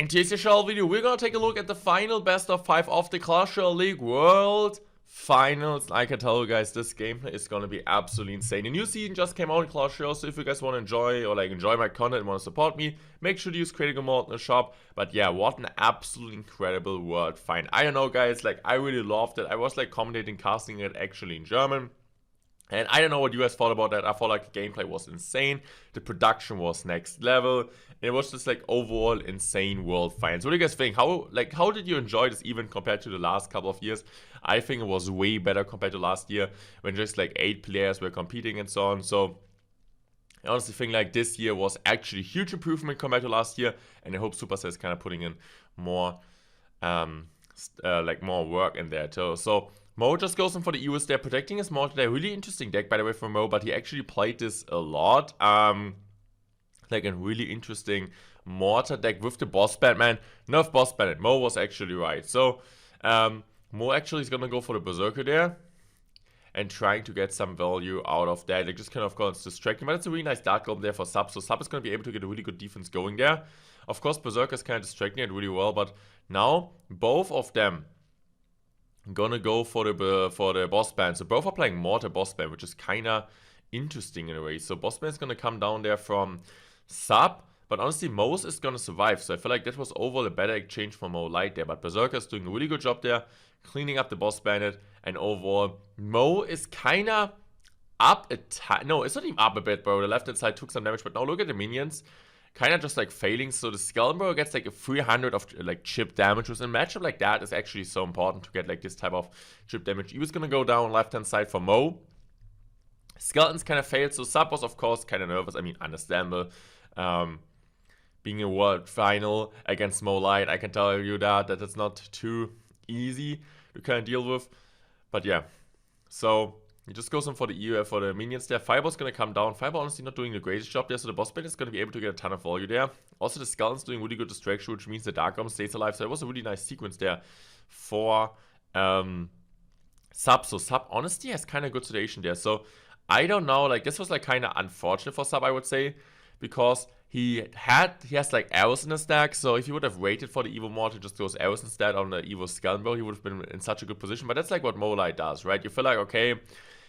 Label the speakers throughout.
Speaker 1: In today's video, we're gonna take a look at the final best of 5 of the Clash Royale League World Finals. I can tell you guys, this gameplay is gonna be absolutely insane. A new season just came out in Clash Royale, so if you guys want to enjoy my content and want to support me, make sure to use creating a mod in the shop. But yeah, what an absolutely incredible world find. I don't know, guys, like I really loved it. I was like commentating, casting it actually in German. And I don't know what you guys thought about that. I thought like the gameplay was insane. The production was next level. And it was just like overall insane world finds. What do you guys think? How did you enjoy this even compared to the last couple of years? I think it was way better compared to last year when just like 8 players were competing and so on. So I honestly think like this year was actually a huge improvement compared to last year. And I hope Supercell is kind of putting in more more work in there too. So Mo just goes in for the EOS there, protecting his mortar there. Really interesting deck, by the way, for Mo, but he actually played this a lot. Like a really interesting mortar deck with the boss band, man. Nerf boss band. Mo was actually right. So, Mo actually is gonna go for the Berserker there and trying to get some value out of that. Like just kind of course distracting, but it's a really nice Dark Golem there for Sub. So Sub is gonna be able to get a really good defense going there. Of course, Berserker is kind of distracting it really well, but now both of them gonna go for the boss band. So both are playing mortar boss band, which is kind of interesting in a way. So boss band is gonna come down there from Sub, but honestly Mo's is gonna survive. So I feel like that was overall a better exchange for Mo Light there. But Berserker is doing a really good job there, cleaning up the boss bandit, and overall Mo is kind of up a no, it's not even up a bit, bro. The left hand side took some damage, but now look at the minions. Kind of just like failing, so the Skeleton gets like a 300 of like chip damage. With a matchup like that is actually so important to get like this type of chip damage. He was gonna go down left hand side for Mo. Skeletons kind of failed, so Sub was of course kind of nervous. I mean, understandable. Being a world final against Mo Light, I can tell you that it's not too easy to kind of deal with. But yeah, so he just goes in for the minions there. Fireball's gonna come down. Fireball honestly not doing the greatest job there, so the boss band is gonna be able to get a ton of value there. Also the Skeleton's doing really good distraction, which means the Dark Golem stays alive. So it was a really nice sequence there for Sub. So Sub honestly has kind of good situation there. So I don't know, like this was like kind of unfortunate for Sub, I would say, because he has like arrows in his stack. So if he would have waited for the Evo Mortar, just those arrows instead on the Evo Skeleton, he would have been in such a good position. But that's like what Mo Light does, right? You feel like, okay,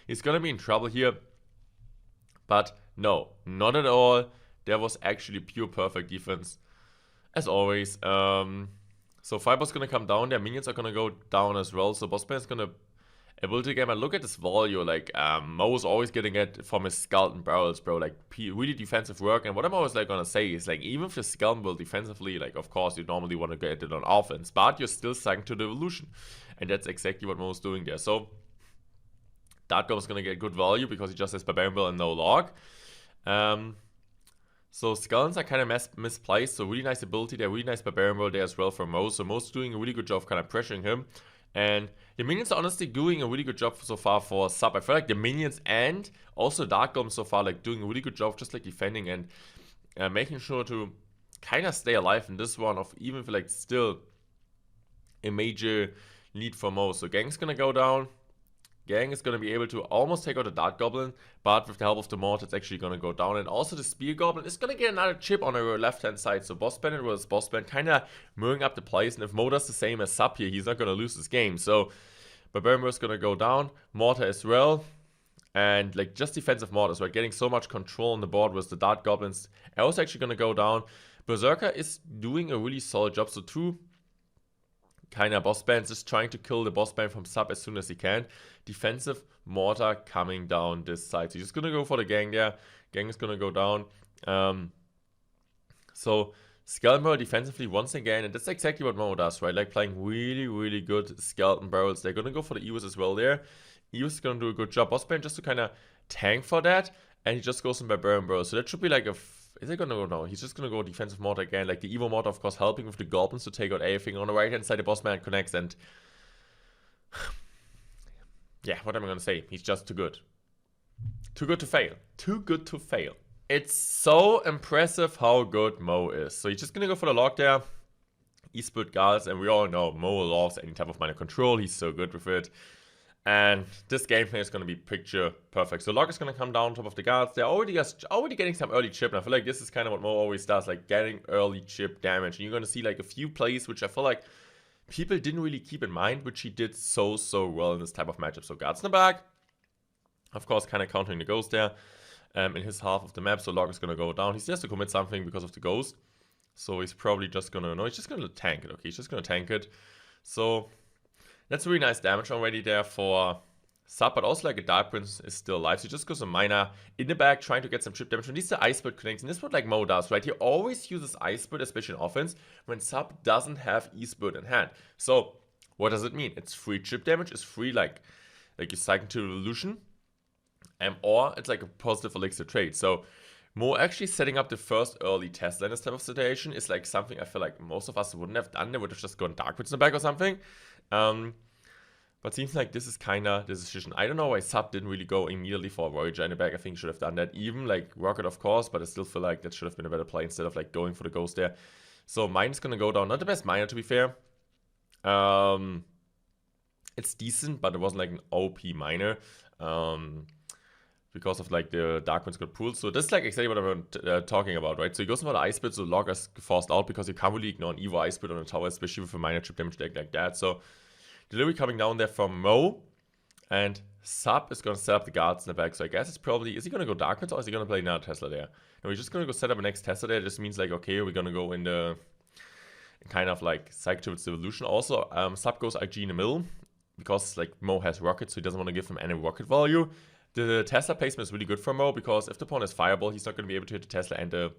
Speaker 1: he's gonna be in trouble here. But no, not at all. There was actually pure perfect defense, as always. So Fiber's gonna come down there. Minions are gonna go down as well. So Bossman is gonna ability game. And look at this value. Like Mo's always getting it from his Skeleton barrels, bro. Like really defensive work. And what I'm always like gonna say is like even if the Skeleton build defensively, like of course you normally want to get it on offense, but you're still stuck to the evolution, and that's exactly what Mo's doing there. So Dark Golem is going to get good value because he just has Barbarian Bill and no log. So Skeletons are kind of misplaced. So really nice ability there. Really nice Barbarian Bill there as well for Mo. So Mo's doing a really good job kind of pressuring him. And the minions are honestly doing a really good job so far for Sub. I feel like the minions and also Dark Golem so far like doing a really good job just like defending and making sure to kind of stay alive in this one, of even if like still a major lead for Mo. So Gang's going to go down. Gang is going to be able to almost take out the Dart Goblin, but with the help of the Mortar, it's actually going to go down. And also the Spear Goblin is going to get another chip on the left-hand side. So Boss Bandit was Boss Band kind of moving up the place. And if Mo does the same as Sub here, he's not going to lose this game. So Barbarian is going to go down. Mortar as well. And like just defensive Mortars, right? Getting so much control on the board with the Dart Goblins. Arrow's actually going to go down. Berserker is doing a really solid job. So two kind of boss bands just trying to kill the boss band from Sub as soon as he can. Defensive Mortar coming down this side. So he's just gonna go for the Gang there. Gang is gonna go down. So Skeleton Barrel defensively once again, and that's exactly what Mo does, right? Like playing really, really good Skeleton Barrels. They're gonna go for the EOS as well there. EOS is gonna do a good job. Boss band just to kind of tank for that, and he just goes in Barbarian Barrel. So that should be like a is it gonna go? No, he's just gonna go defensive Mortar again. Like the Evo Mortar, of course, helping with the Goblins to take out everything. On the right hand side, the boss man connects, and yeah, what am I gonna say? He's just too good. Too good to fail. Too good to fail. It's so impressive how good Mo is. So he's just gonna go for the log there. He split guards, and we all know Mo loves any type of mana control. He's so good with it. And this gameplay is going to be picture perfect. So Log is going to come down on top of the guards. They're already getting some early chip. And I feel like this is kind of what Mo always does, like getting early chip damage. And you're going to see like a few plays, which I feel like people didn't really keep in mind, which he did so well in this type of matchup. So guards in the back. Of course, kind of countering the ghost there in his half of the map. So Log is going to go down. He still has to commit something because of the ghost. So he's probably just going to, no, he's just going to tank it. Okay, he's just going to tank it. So that's really nice damage already there for Sub, but also like a Dark Prince is still alive. So he just goes a Miner in the back trying to get some chip damage. And this is the Ice Bird connects, and this is what like Mo does, right? He always uses Ice Bird, especially in offense, when Sub doesn't have East Bird in hand. So what does it mean? It's free chip damage, it's free like you cycle to Revolution, or it's like a positive elixir trade. So Mo actually setting up the first early Tesla in this type of situation is like something I feel like most of us wouldn't have done. They would have just gone Dark Prince in the back or something. But seems like this is kind of the decision. I don't know why Sub didn't really go immediately for a Voyager in the back. I think he should have done that. Even like Rocket, of course, but I still feel like that should have been a better play instead of like going for the Ghost there. So mine is going to go down. Not the best Miner, to be fair. It's decent, but it wasn't like an OP Miner. Because of like the Dark Ones got pulled. So this is like exactly what I'm talking about, right? So he goes for the Ice Bit, so Log is forced out because you can't really ignore an Evo Ice Bit on a tower, especially with a minor chip damage deck like that. So delivery coming down there from Mo, and Sub is going to set up the guards in the back. So I guess it's probably, is he going to go Dark Ones or is he going to play another Tesla there? No, he's just going to go set up a next Tesla there. It just means like, okay, we're going to go in the kind of like cycle towards evolution. Also, Sub goes IG in the middle because like Mo has rockets, so he doesn't want to give him any rocket value. The Tesla placement is really good for Mo because if the opponent has Fireball, he's not going to be able to hit the Tesla and the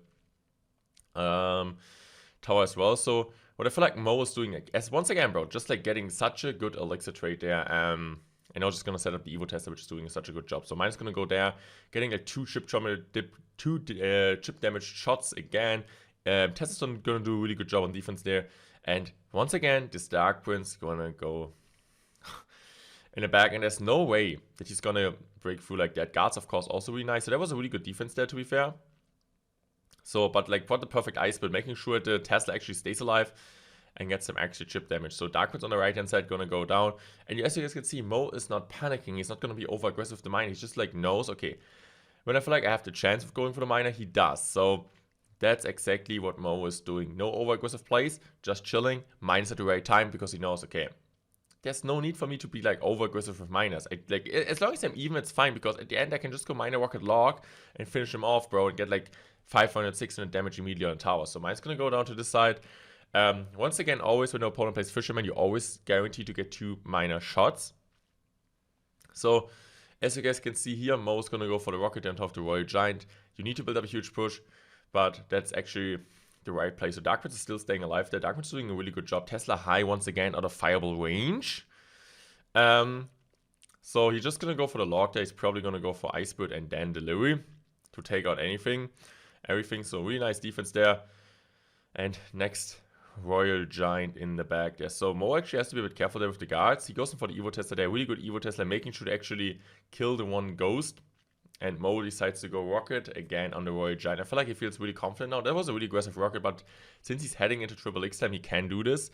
Speaker 1: tower as well. So what I feel like Mo is doing, as once again, bro, just like getting such a good elixir trade there. And now just going to set up the Evo Tesla, which is doing such a good job. So mine's going to go there, getting like two chip damage shots again. Tesla's going to do a really good job on defense there. And once again, this Dark Prince going to go in the back, and there's no way that he's gonna break through like that. Guards, of course, also really nice. So that was a really good defense there, to be fair. So, but like, what the perfect Ice Build, making sure the Tesla actually stays alive and gets some extra chip damage. So Dark Prince on the right-hand side gonna go down. And as you guys can see, Mo is not panicking. He's not gonna be over-aggressive with the miner. He's just like knows, okay, when I feel like I have the chance of going for the miner, he does. So that's exactly what Mo is doing. No over-aggressive plays, just chilling. Miners at the right time because he knows, okay, there's no need for me to be like over aggressive with miners. Like as long as I'm even, it's fine because at the end I can just go miner rocket log and finish him off, bro, and get like 500, 600 damage immediately on the tower. So mine's gonna go down to this side. Once again, always when the opponent plays Fisherman, you always guarantee to get 2 miner shots. So as you guys can see here, Mo's gonna go for the rocket on top of the Royal Giant. You need to build up a huge push, but that's actually the right play. So Dark Prince is still staying alive there. Dark Prince is doing a really good job. Tesla high once again out of fireball range. So he's just gonna go for the log there. He's probably gonna go for Ice Bird and then delivery to take out everything. So really nice defense there. And next Royal Giant in the back there. So Mo actually has to be a bit careful there with the guards. He goes in for the Evo Tesla there. Really good Evo Tesla, making sure to actually kill the one ghost. And Mo decides to go rocket again on the Royal Giant. I feel like he feels really confident now. That was a really aggressive rocket, but since he's heading into Triple X time, he can do this.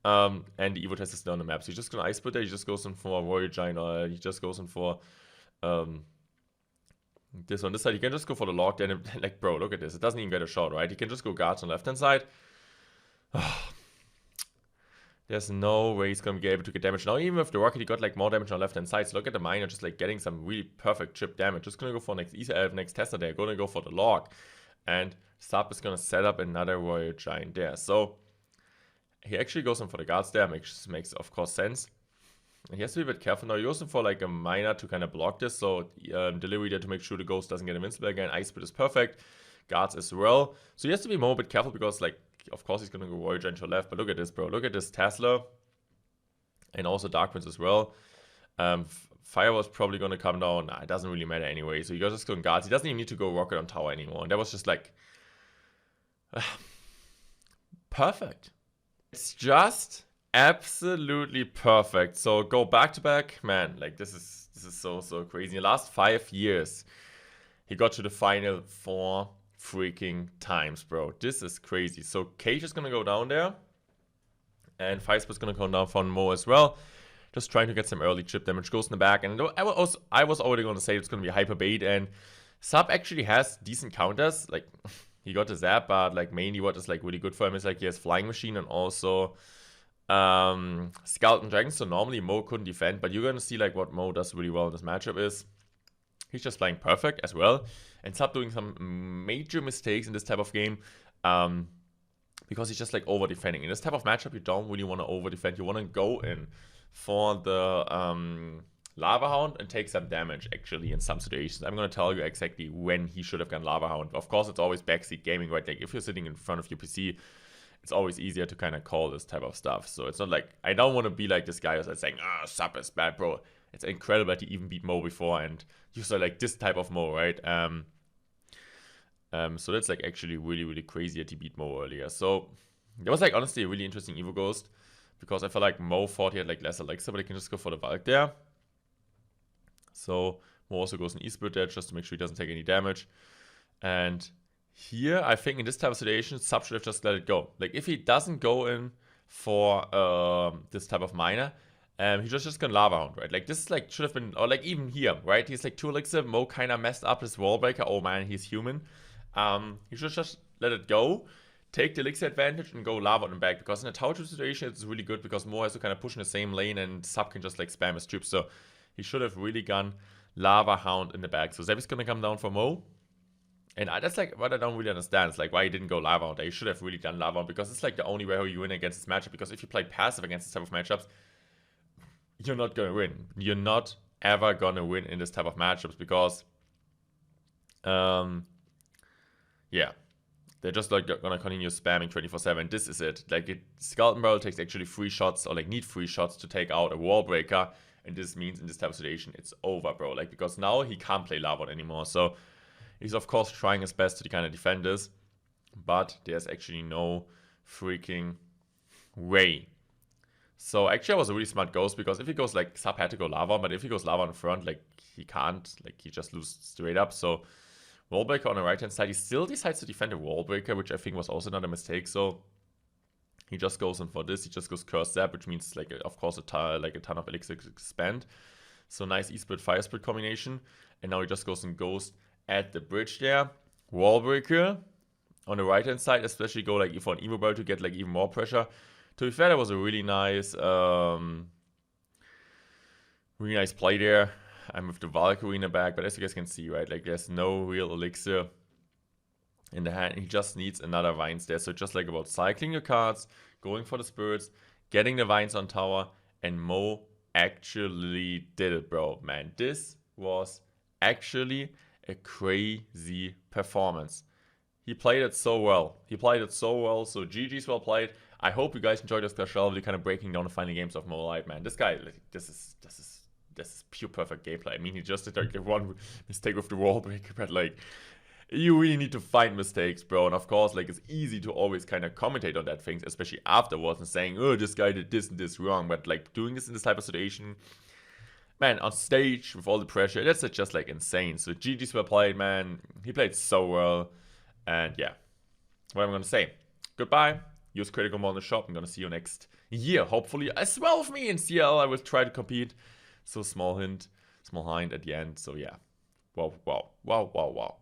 Speaker 1: And the Evo Test is still on the map. So he's just going to Ice Split there. He just goes in for Royal Giant, or he just goes in for this on this side. He can just go for the log there. And like, bro, look at this. It doesn't even get a shot, right? He can just go guards on the left-hand side. There's no way he's going to be able to get damage. Now, even with the rocket, he got like more damage on the left-hand side. So look at the miner just like getting some really perfect chip damage. Just going to go for next Tesla there. Going to go for the log. And Sub is going to set up another Royal Giant there. So he actually goes in for the guards there. Makes of course sense. And he has to be a bit careful now. He goes in for like a miner to kind of block this. So delivery there to make sure the ghost doesn't get invincible again. Ice Spit is perfect. Guards as well. So he has to be more a bit careful because like, of course, he's going to go Royal Giant to the left. But look at this, bro. Look at this Tesla. And also Dark Prince as well. Fireball's probably going to come down. Nah, it doesn't really matter anyway. So you guys just go guards. He doesn't even need to go rocket on tower anymore. And that was just like... perfect. It's just absolutely perfect. So go back to back. Man, like this is so crazy. In the last 5 years, he got to the final 4 freaking times, bro. This is crazy. So Cage is gonna go down there, and Firespeed's gonna come down for Mo as well. just trying to get some early chip damage, goes in the back, and I was already going to say it's going to be hyper bait, and Sub actually has decent counters, like, he got the zap, but like mainly what is like really good for him is like he has Flying Machine and also Skeleton Dragon, so normally Mo couldn't defend, but you're going to see like what Mo does really well in this matchup is he's just playing perfect as well, and Sub doing some major mistakes in this type of game, because he's just like over defending. In this type of matchup, you don't really want to over defend. You want to go in for the Lava Hound and take some damage actually in some situations. I'm going to tell you exactly when he should have gone Lava Hound. Of course, it's always backseat gaming, right? Like if you're sitting in front of your PC, it's always easier to kind of call this type of stuff. So it's not like, I don't want to be like this guy who's saying, Sub is bad, bro. It's incredible that he even beat Mo before, and you saw like this type of Mo, right? So that's like actually really, really crazy that he beat Mo earlier. So that was like honestly a really interesting Evo Ghost, because I felt like Mo thought he had like less elixir, but he can just go for the Valk there. So Mo also goes an E-Spirit there just to make sure he doesn't take any damage. And here, I think in this type of situation, Sub should have just let it go. Like if he doesn't go in for this type of miner, he just gonna Lava Hound, right? Like this is like should have been, or like even here, right? He's like 2 elixir. Mo kind of messed up his wall breaker. Oh man, he's human. He should just let it go, take the elixir advantage, and go Lava on him back. Because in a tower trip situation, it's really good because Mo has to kind of push in the same lane, and Sub can just like spam his troops. So he should have really gone Lava Hound in the back. So Zeb is gonna come down for Mo. And that's like what I don't really understand. It's like why he didn't go Lava Hound. He should have really done Lava Hound, because it's like the only way how you win against this matchup. Because if you play passive against this type of matchups, you're not gonna win. You're not ever gonna win in this type of matchups, because yeah, they're just like gonna continue spamming 24/7. This is it. Like Skeleton Barrel takes actually 3 shots, or like need 3 shots to take out a wall breaker, and this means in this type of situation it's over, bro. Like because now he can't play Lava anymore. So he's of course trying his best to kind of defend this, but there's actually no freaking way. So actually I was a really smart ghost, because if he goes like Sub had to go Lava, but if he goes Lava in front, like he can't, like he just loses straight up. So Wallbreaker on the right hand side, he still decides to defend a Wallbreaker, which I think was also not a mistake. So he just goes in for this, he just goes Curse Zap, which means like of course a ton of elixir expand. So nice E-Split Fire Split combination. And now he just goes in Ghost at the bridge there. Wallbreaker on the right hand side, especially go like for an Evo Barrel to get like even more pressure. To be fair, that was a really nice play there. I'm with the Valkyrie in the back, but as you guys can see, right, like there's no real elixir in the hand. He just needs another Vines there. So just like about cycling your cards, going for the spirits, getting the Vines on tower, and Mo actually did it, bro. Man, this was actually a crazy performance. He played it so well. So GG's well played. I hope you guys enjoyed this Clash Royale, really kind of breaking down the final games of Mo Light, man. This guy, like, this is pure perfect gameplay. I mean, he just did like one mistake with the wall breaker, but like, you really need to find mistakes, bro. And of course, like, it's easy to always kind of commentate on that things, especially afterwards, and saying, oh, this guy did this and this wrong. But like, doing this in this type of situation, man, on stage with all the pressure, that's just like insane. So GG's well played, man. He played so well. And yeah, what am I gonna say? Goodbye. Use Critical Mode in the shop. I'm gonna see you next year, hopefully, as well with me in CL. I will try to compete. So small hint at the end. So yeah. Wow.